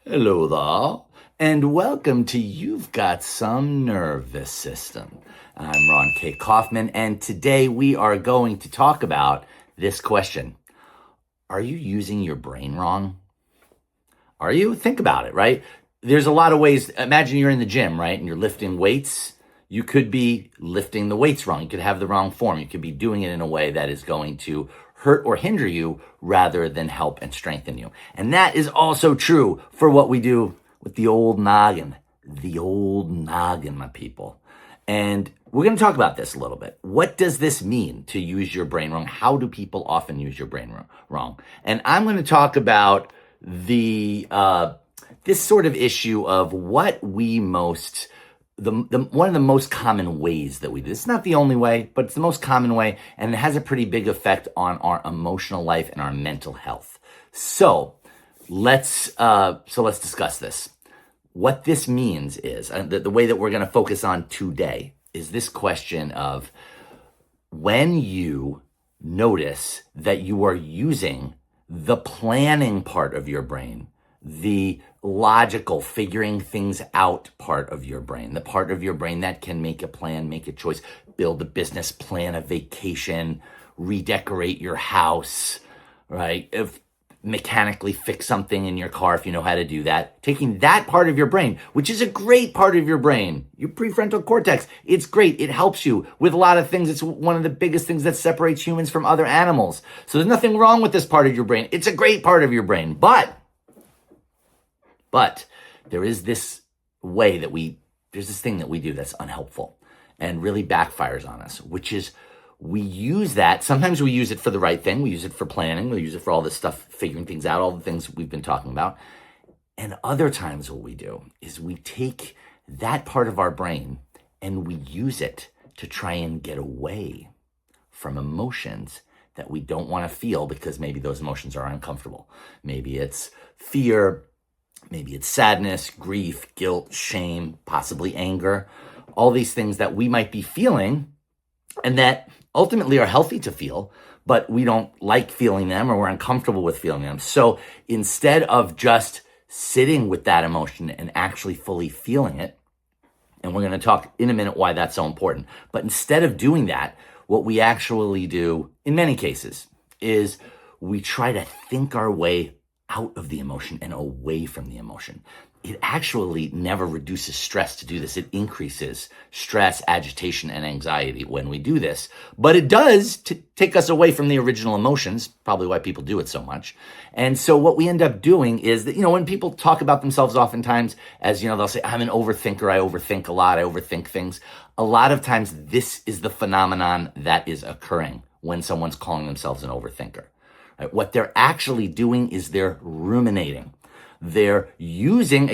Hello there, and welcome to You've Got Some Nervous System. I'm Ron K. Kaufman, and today we are going to talk about this question. Are you using your brain wrong? Are you? Think about it, right? There's a lot of ways. Imagine you're in the gym, right? And you're lifting weights. You could be lifting the weights wrong. You could have the wrong form. You could be doing it in a way that is going to hurt or hinder you rather than help and strengthen you. And that is also true for what we do with the old noggin. The old noggin, my people. And we're going to talk about this a little bit. What does this mean to use your brain wrong? How do people often use your brain wrong? And I'm going to talk about the this sort of issue of what we most one of the most common ways that we do. It's not the only way, but it's the most common way, and it has a pretty big effect on our emotional life and our mental health. So let's discuss this. What this means is the way that we're going to focus on today is this question of when you notice that you are using the planning part of your brain, the logical figuring things out part of your brain, the part of your brain that can make a plan, make a choice, build a business, plan a vacation, redecorate your house, right? If mechanically fix something in your car if you know how to do that. Taking that part of your brain, which is a great part of your brain, your prefrontal cortex, it's great. It helps you with a lot of things. It's one of the biggest things that separates humans from other animals. So there's nothing wrong with this part of your brain. It's a great part of your brain. But there is this way that there's this thing that we do that's unhelpful and really backfires on us, which is we use that. Sometimes we use it for the right thing. We use it for planning. We use it for all this stuff, figuring things out, all the things we've been talking about. And other times what we do is we take that part of our brain and we use it to try and get away from emotions that we don't want to feel because maybe those emotions are uncomfortable. Maybe it's fear, maybe it's sadness, grief, guilt, shame, possibly anger, all these things that we might be feeling and that ultimately are healthy to feel, but we don't like feeling them or we're uncomfortable with feeling them. So instead of just sitting with that emotion and actually fully feeling it, and we're going to talk in a minute why that's so important, but instead of doing that, what we actually do in many cases is we try to think our way out of the emotion and away from the emotion. It actually never reduces stress to do this. It increases stress, agitation, and anxiety when we do this. But it does take us away from the original emotions, probably why people do it so much. And so what we end up doing is that, when people talk about themselves oftentimes as, they'll say, I'm an overthinker, I overthink a lot, I overthink things. A lot of times this is the phenomenon that is occurring when someone's calling themselves an overthinker. Right? What they're actually doing is they're ruminating. They're using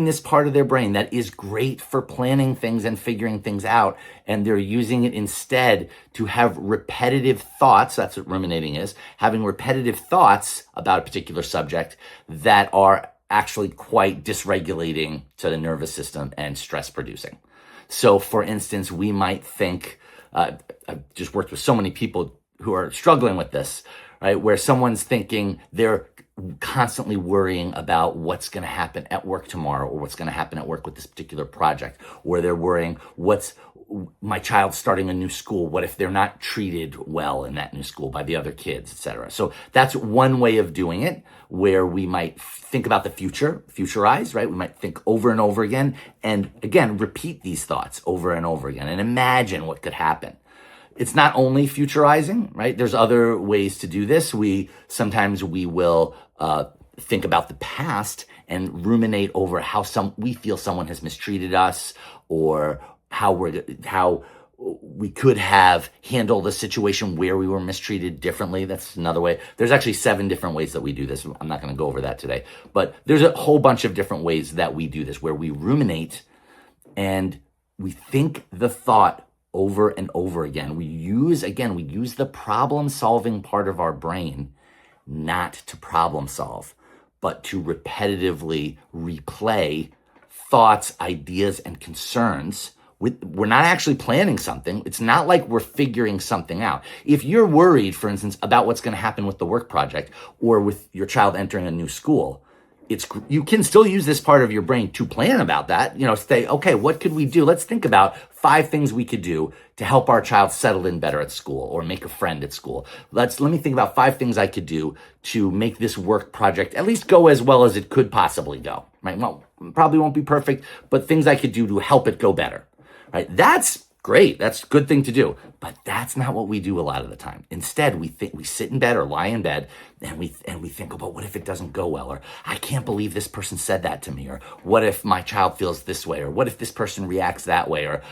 this part of their brain that is great for planning things and figuring things out. And they're using it instead to have repetitive thoughts. That's what ruminating is, having repetitive thoughts about a particular subject that are actually quite dysregulating to the nervous system and stress producing. So for instance, we might think, I've just worked with so many people who are struggling with this, right? Where someone's thinking they're constantly worrying about what's going to happen at work tomorrow or what's going to happen at work with this particular project, or they're worrying, what's my child starting a new school? What if they're not treated well in that new school by the other kids, etc.? So that's one way of doing it, where we might think about the future, futurize, right? We might think over and over again, and again, repeat these thoughts over and over again and imagine what could happen. It's not only futurizing, right? There's other ways to do this. Sometimes we will think about the past and ruminate over how we feel someone has mistreated us, or how we could have handled a situation where we were mistreated differently. That's another way. There's actually 7 different ways that we do this. I'm not going to go over that today, but there's a whole bunch of different ways that we do this, where we ruminate and we think the thought over and over again. We use the problem-solving part of our brain not to problem solve, but to repetitively replay thoughts, ideas, and concerns. We're not actually planning something. It's not like we're figuring something out. If you're worried, for instance, about what's going to happen with the work project or with your child entering a new school, you can still use this part of your brain to plan about that. Say, okay, what could we do? Let's think about 5 things we could do to help our child settle in better at school or make a friend at school. Let me think about 5 things I could do to make this work project at least go as well as it could possibly go, right? Well, probably won't be perfect, but things I could do to help it go better, right? That's great. That's a good thing to do. But that's not what we do a lot of the time. Instead, we sit in bed or lie in bed and we think about, what if it doesn't go well? Or I can't believe this person said that to me. Or what if my child feels this way? Or what if this person reacts that way? Or,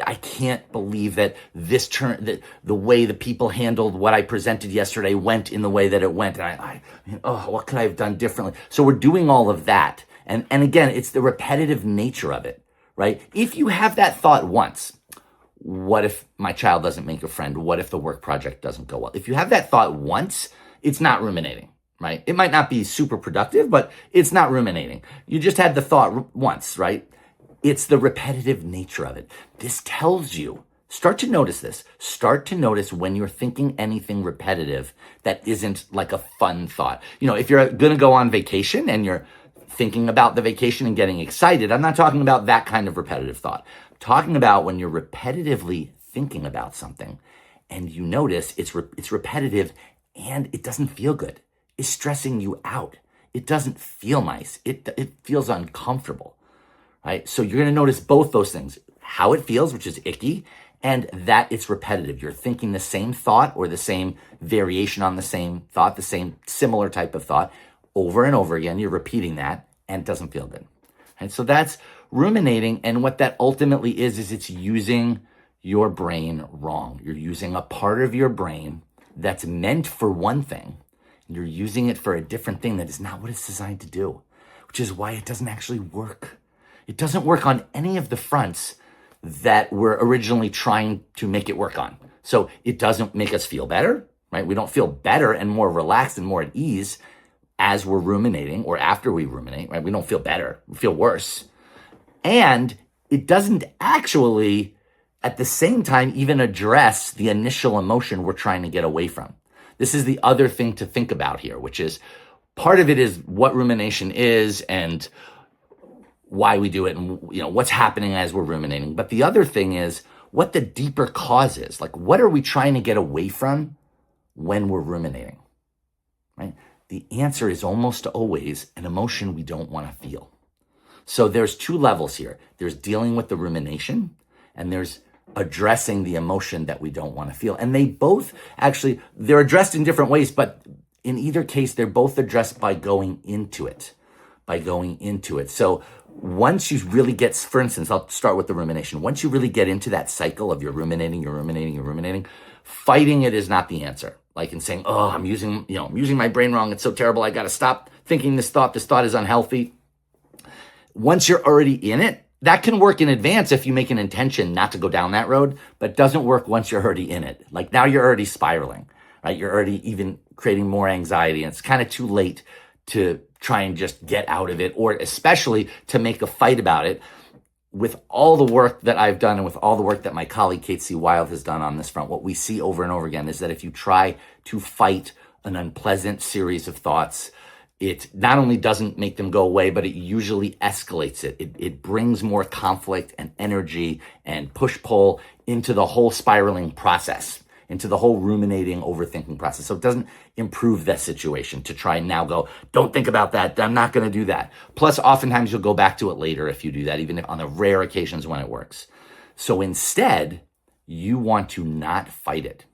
I can't believe that that the way the people handled what I presented yesterday went in the way that it went. And what could I have done differently? So we're doing all of that. And again, it's the repetitive nature of it. Right? If you have that thought once, what if my child doesn't make a friend? What if the work project doesn't go well? If you have that thought once, it's not ruminating, right? It might not be super productive, but it's not ruminating. You just had the thought once, right? It's the repetitive nature of it. This tells you, start to notice this. Start to notice when you're thinking anything repetitive that isn't like a fun thought. If you're going to go on vacation and you're thinking about the vacation and getting excited, I'm not talking about that kind of repetitive thought. I'm talking about when you're repetitively thinking about something and you notice it's repetitive and it doesn't feel good. It's stressing you out. It doesn't feel nice. It feels uncomfortable, right? So you're going to notice both those things, how it feels, which is icky, and that it's repetitive. You're thinking the same thought or the same variation on the same thought, the same similar type of thought over and over again. You're repeating that and it doesn't feel good. And so that's ruminating. And what that ultimately is it's using your brain wrong. You're using a part of your brain that's meant for one thing, and you're using it for a different thing that is not what it's designed to do, which is why it doesn't actually work. It doesn't work on any of the fronts that we're originally trying to make it work on. So it doesn't make us feel better, right? We don't feel better and more relaxed and more at ease as we're ruminating or after we ruminate, right? We don't feel better, we feel worse. And it doesn't actually, at the same time, even address the initial emotion we're trying to get away from. This is the other thing to think about here, which is part of it is what rumination is and why we do it and what's happening as we're ruminating. But the other thing is what the deeper cause is. Like, what are we trying to get away from when we're ruminating, right? The answer is almost always an emotion we don't want to feel. So there's 2 levels here. There's dealing with the rumination and there's addressing the emotion that we don't want to feel. And they both they're addressed in different ways, but in either case, they're both addressed by going into it. So once you really get, for instance, I'll start with the rumination. Once you really get into that cycle of you're ruminating, fighting it is not the answer. Like in saying, I'm using my brain wrong. It's so terrible. I got to stop thinking this thought. This thought is unhealthy. Once you're already in it, that can work in advance if you make an intention not to go down that road, but it doesn't work once you're already in it. Like now you're already spiraling, right? You're already even creating more anxiety and it's kind of too late to try and just get out of it, or especially to make a fight about it. With all the work that I've done and with all the work that my colleague Kate C. Wild has done on this front, what we see over and over again is that if you try to fight an unpleasant series of thoughts, it not only doesn't make them go away, but it usually escalates it. It brings more conflict and energy and push-pull into the whole spiraling process, into the whole ruminating, overthinking process. So it doesn't improve that situation to try and now go, don't think about that. I'm not going to do that. Plus, oftentimes you'll go back to it later if you do that, even on the rare occasions when it works. So instead, you want to not fight it.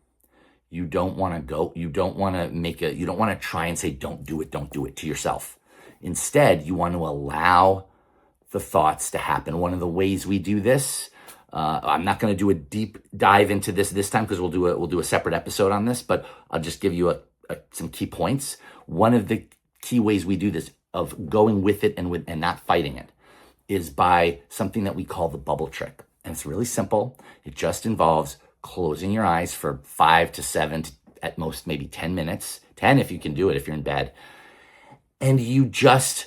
You don't want to try and say, don't do it to yourself. Instead, you want to allow the thoughts to happen. One of the ways we do this, I'm not going to do a deep dive into this time because we'll do a separate episode on this, but I'll just give you some key points. One of the key ways we do this of going with it and not fighting it is by something that we call the bubble trick. And it's really simple. It just involves closing your eyes for 5 to 7, at most maybe 10 minutes, 10 if you can do it if you're in bed. And you just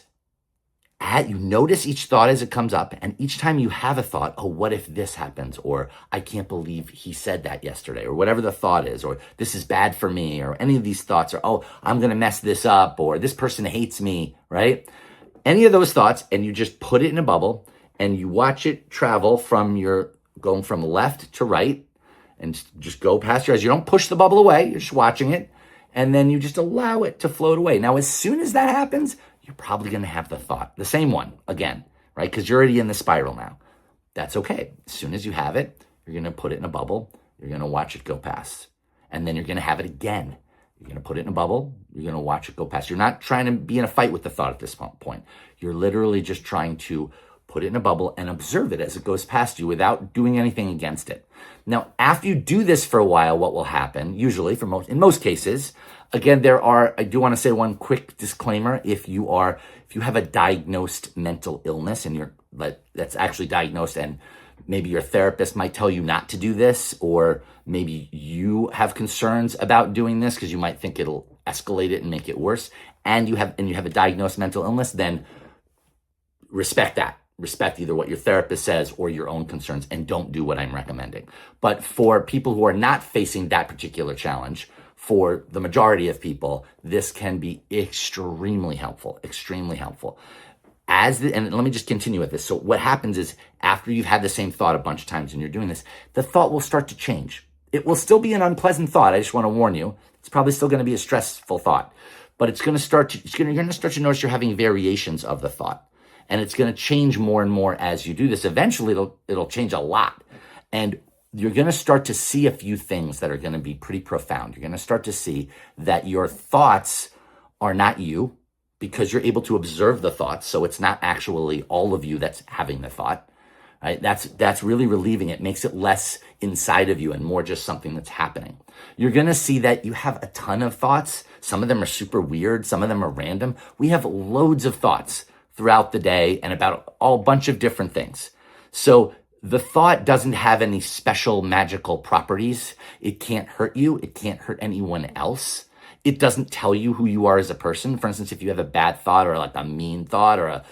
you notice each thought as it comes up, and each time you have a thought, oh, what if this happens? Or I can't believe he said that yesterday, or whatever the thought is, or this is bad for me, or any of these thoughts, or oh, I'm going to mess this up, or this person hates me, right? Any of those thoughts, and you just put it in a bubble, and you watch it travel going from left to right, and just go past your eyes. You don't push the bubble away, you're just watching it, and then you just allow it to float away. Now, as soon as that happens, you're probably going to have the thought, the same one again, right? Because you're already in the spiral now. That's okay. As soon as you have it, you're going to put it in a bubble. You're going to watch it go past. And then you're going to have it again. You're going to put it in a bubble. You're going to watch it go past. You're not trying to be in a fight with the thought at this point. You're literally just trying to put it in a bubble and observe it as it goes past you without doing anything against it. Now, after you do this for a while, what will happen, usually in most cases, again, I do want to say one quick disclaimer. If you have a diagnosed mental illness and that's actually diagnosed, and maybe your therapist might tell you not to do this, or maybe you have concerns about doing this because you might think it'll escalate it and make it worse, and you have a diagnosed mental illness, then respect that. Respect either what your therapist says or your own concerns, and don't do what I'm recommending. But for people who are not facing that particular challenge, for the majority of people, this can be extremely helpful, extremely helpful. And let me just continue with this. So what happens is, after you've had the same thought a bunch of times and you're doing this, the thought will start to change. It will still be an unpleasant thought. I just want to warn you. It's probably still going to be a stressful thought, but you're going to start to notice you're having variations of the thought. And it's going to change more and more as you do this. Eventually, it'll change a lot. And you're going to start to see a few things that are going to be pretty profound. You're going to start to see that your thoughts are not you, because you're able to observe the thoughts. So it's not actually all of you that's having the thought, right? That's really relieving. It makes it less inside of you and more just something that's happening. You're going to see that you have a ton of thoughts. Some of them are super weird. Some of them are random. We have loads of thoughts throughout the day and about a bunch of different things. So the thought doesn't have any special magical properties. It can't hurt you. It can't hurt anyone else. It doesn't tell you who you are as a person. For instance, if you have a bad thought, or like a mean thought, or a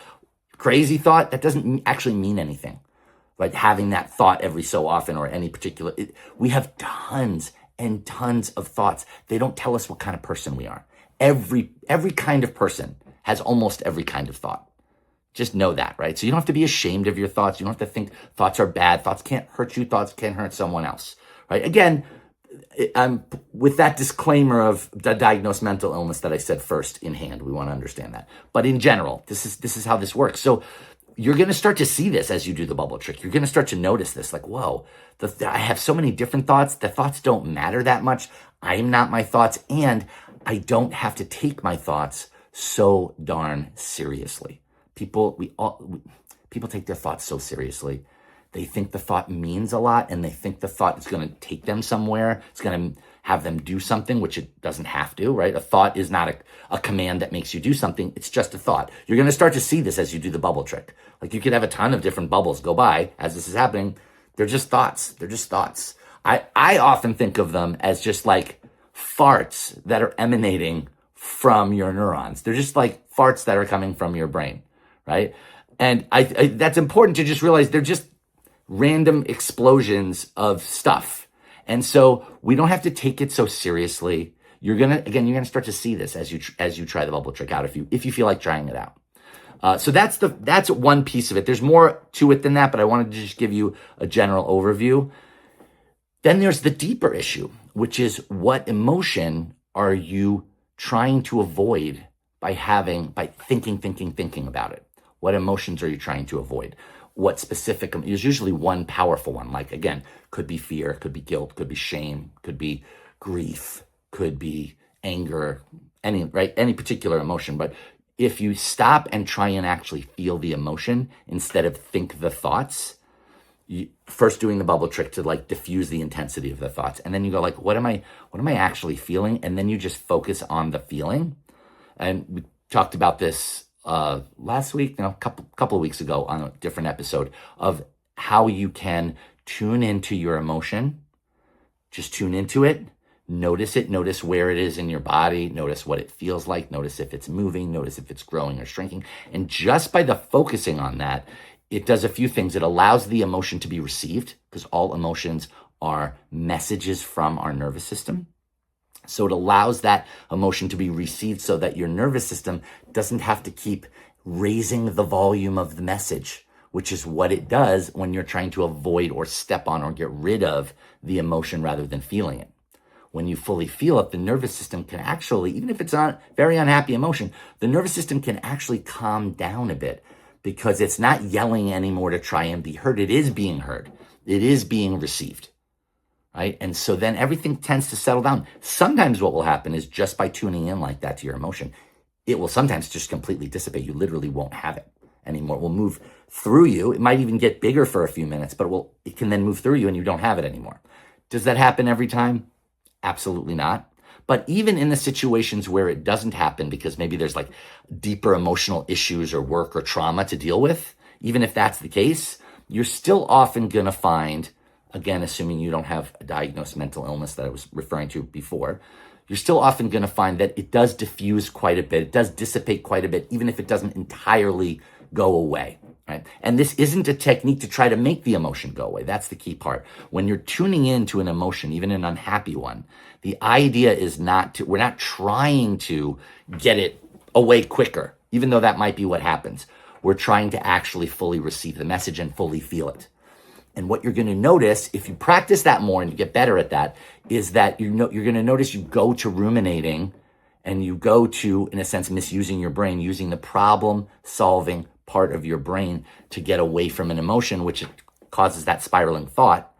crazy thought, that doesn't actually mean anything. Like having that thought every so often, or any particular, we have tons and tons of thoughts. They don't tell us what kind of person we are. Every kind of person has almost every kind of thought. Just know that, right? So you don't have to be ashamed of your thoughts. You don't have to think thoughts are bad. Thoughts can't hurt you. Thoughts can't hurt someone else, right? Again, with that disclaimer of the diagnosed mental illness that I said first in hand, we want to understand that. But in general, this is how this works. So you're going to start to see this as you do the bubble trick. You're going to start to notice this, like, whoa, I have so many different thoughts. The thoughts don't matter that much. I'm not my thoughts, and I don't have to take my thoughts so darn seriously. People take their thoughts so seriously. They think the thought means a lot, and they think the thought is going to take them somewhere. It's going to have them do something, which it doesn't have to, right? A thought is not a command that makes you do something. It's just a thought. You're going to start to see this as you do the bubble trick. Like, you could have a ton of different bubbles go by as this is happening. They're just thoughts. They're just thoughts. I often think of them as just like farts that are emanating from your neurons. They're just like farts that are coming from your brain, right? And that's important to just realize they're just random explosions of stuff. And so we don't have to take it so seriously. You're gonna start to see this as you try the bubble trick out, if you feel like trying it out. So that's one piece of it. There's more to it than that, but I wanted to just give you a general overview. Then there's the deeper issue, which is, what emotion are you trying to avoid by thinking about it? What emotions are you trying to avoid? What specific, there's usually one powerful one, like, again, could be fear, could be guilt, could be shame, could be grief, could be anger, any particular emotion. But if you stop and try and actually feel the emotion instead of think the thoughts, first doing the bubble trick to like diffuse the intensity of the thoughts, and then you go like, what am I actually feeling? And then you just focus on the feeling. And we talked about this last week, a couple of weeks ago, on a different episode, of how you can tune into your emotion. Just tune into it. Notice it, notice where it is in your body, notice what it feels like, notice if it's moving, notice if it's growing or shrinking. And just by the focusing on that, it does a few things. It allows the emotion to be received, because all emotions are messages from our nervous system. So it allows that emotion to be received so that your nervous system doesn't have to keep raising the volume of the message, which is what it does when you're trying to avoid or step on or get rid of the emotion rather than feeling it. When you fully feel it, the nervous system can actually, even if it's a very unhappy emotion, the nervous system can actually calm down a bit, because it's not yelling anymore to try and be heard. It is being heard. It is being received. Right? And so then everything tends to settle down. Sometimes what will happen is, just by tuning in like that to your emotion, it will sometimes just completely dissipate. You literally won't have it anymore. It will move through you. It might even get bigger for a few minutes, but it can then move through you and you don't have it anymore. Does that happen every time? Absolutely not. But even in the situations where it doesn't happen, because maybe there's like deeper emotional issues or work or trauma to deal with, even if that's the case, you're still often going to find, again, assuming you don't have a diagnosed mental illness that I was referring to before, you're still often going to find that it does diffuse quite a bit. It does dissipate quite a bit, even if it doesn't entirely go away. Right? And this isn't a technique to try to make the emotion go away. That's the key part. When you're tuning into an emotion, even an unhappy one, the idea is we're not trying to get it away quicker, even though that might be what happens. We're trying to actually fully receive the message and fully feel it. And what you're going to notice, if you practice that more and you get better at that, is that you're going to notice you go to ruminating, and you go to, in a sense, misusing your brain, using the problem-solving part of your brain to get away from an emotion, which causes that spiraling thought.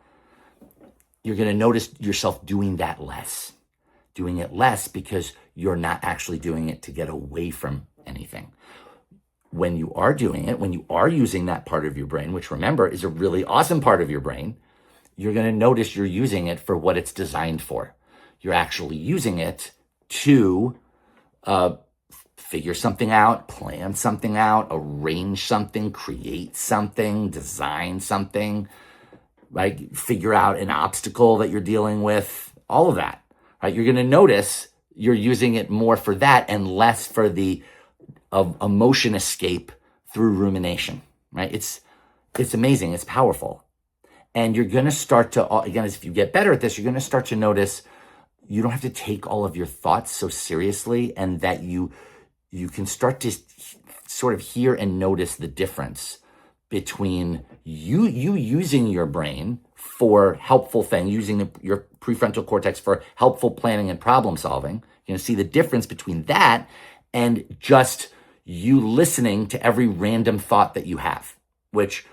You're going to notice yourself doing it less because you're not actually doing it to get away from anything. When you are doing it, when you are using that part of your brain, which, remember, is a really awesome part of your brain, you're going to notice you're using it for what it's designed for. You're actually using it to figure something out, plan something out, arrange something, create something, design something, right? Figure out an obstacle that you're dealing with, all of that, right? You're going to notice you're using it more for that and less for the emotion escape through rumination, right? It's amazing. It's powerful. And you're going to start to, again, as if you get better at this, you're going to start to notice you don't have to take all of your thoughts so seriously, and that you can start to sort of hear and notice the difference between you using your brain for helpful things, using your prefrontal cortex for helpful planning and problem solving. You're going to see the difference between that and just you listening to every random thought that you have, which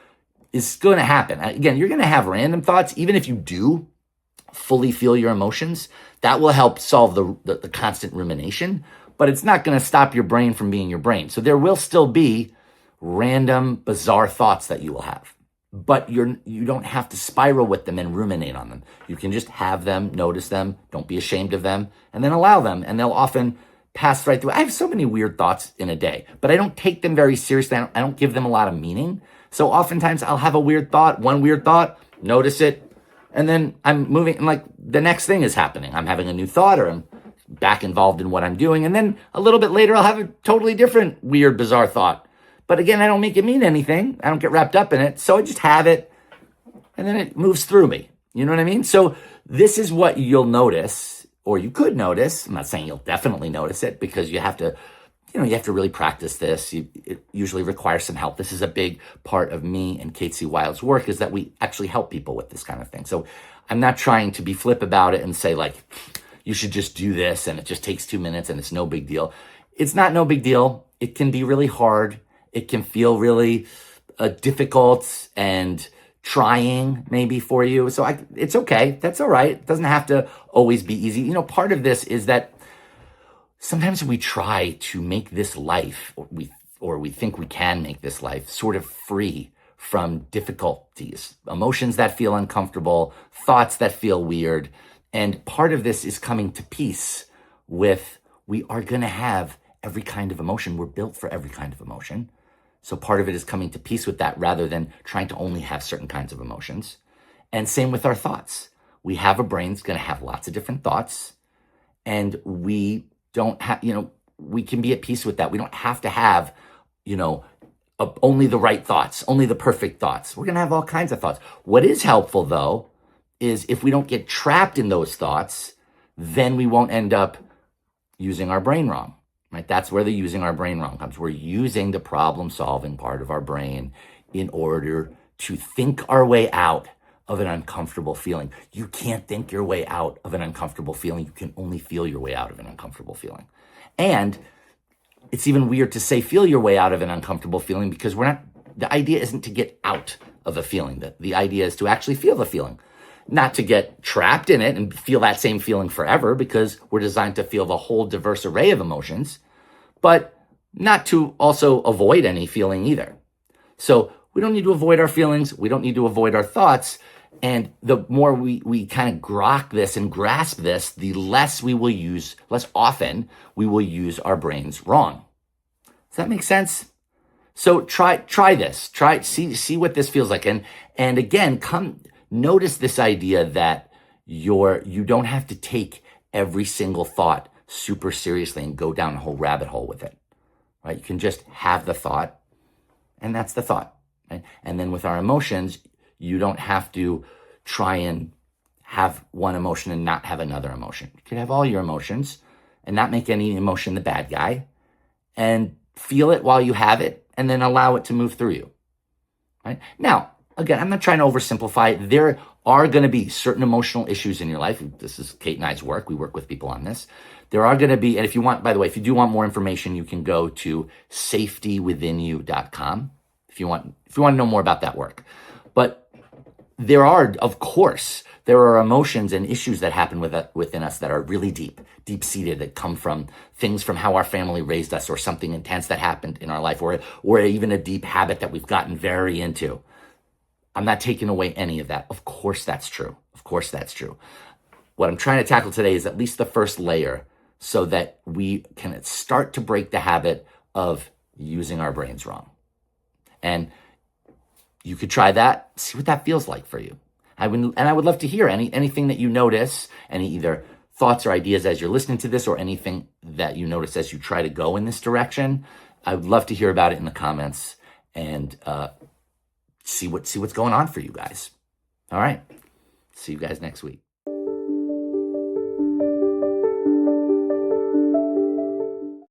is going to happen. Again, you're going to have random thoughts. Even if you do fully feel your emotions, that will help solve the constant rumination, but it's not going to stop your brain from being your brain. So there will still be random, bizarre thoughts that you will have, but you don't have to spiral with them and ruminate on them. You can just have them, notice them, don't be ashamed of them, and then allow them, and they'll often pass right through. I have so many weird thoughts in a day, but I don't take them very seriously. I don't give them a lot of meaning. So oftentimes I'll have one weird thought, notice it, and then I'm moving, and like the next thing is happening. I'm having a new thought, or I'm back involved in what I'm doing. And then a little bit later, I'll have a totally different, weird, bizarre thought. But again, I don't make it mean anything. I don't get wrapped up in it. So I just have it, and then it moves through me. You know what I mean? So this is what you'll notice, or you could notice. I'm not saying you'll definitely notice it, because you have to really practice this. It usually requires some help. This is a big part of me and Kate C. Wild's work, is that we actually help people with this kind of thing. So I'm not trying to be flip about it and say, like, you should just do this and it just takes 2 minutes and it's no big deal. It's not no big deal. It can be really hard. It can feel really difficult and trying maybe for you. So it's okay. That's all right. It doesn't have to always be easy. Part of this is that sometimes we try to make this life, or we think we can make this life sort of free from difficulties, emotions that feel uncomfortable, thoughts that feel weird. And part of this is coming to peace with, we are going to have every kind of emotion. We're built for every kind of emotion. So part of it is coming to peace with that, rather than trying to only have certain kinds of emotions. And same with our thoughts. we have a brain that's going to have lots of different thoughts, and we don't have, we can be at peace with that. We don't have to have, only the right thoughts, only the perfect thoughts. We're going to have all kinds of thoughts. What is helpful, though, is if we don't get trapped in those thoughts, then we won't end up using our brain wrong, right? That's where the using our brain wrong comes. We're using the problem-solving part of our brain in order to think our way out of an uncomfortable feeling. You can't think your way out of an uncomfortable feeling. You can only feel your way out of an uncomfortable feeling. And it's even weird to say feel your way out of an uncomfortable feeling, because the idea isn't to get out of a feeling. The idea is to actually feel the feeling, not to get trapped in it and feel that same feeling forever, because we're designed to feel the whole diverse array of emotions, but not to also avoid any feeling either. So we don't need to avoid our feelings. We don't need to avoid our thoughts. And the more we kind of grok this and grasp this, the less often we will use our brains wrong. Does that make sense? So try this. See what this feels like. And again, notice this idea that you don't have to take every single thought super seriously and go down a whole rabbit hole with it. Right? You can just have the thought, and that's the thought. Right? And then with our emotions, you don't have to try and have one emotion and not have another emotion. You can have all your emotions and not make any emotion the bad guy, and feel it while you have it, and then allow it to move through you. Right? Now, again, I'm not trying to oversimplify. There are going to be certain emotional issues in your life. This is Kate and I's work. We work with people on this. There are going to be, and if you want, by the way, if you do want more information, you can go to safetywithinyou.com if you want to know more about that work. But there are emotions and issues that happen within us that are really deep-seated, that come from things from how our family raised us, or something intense that happened in our life, or even a deep habit that we've gotten very into. I'm not taking away any of that. Of course that's true. What I'm trying to tackle today is at least the first layer, so that we can start to break the habit of using our brains wrong. And you could try that, see what that feels like for you. I would love to hear anything that you notice, any either thoughts or ideas as you're listening to this, or anything that you notice as you try to go in this direction. I would love to hear about it in the comments, and see what's going on for you guys. All right. See you guys next week.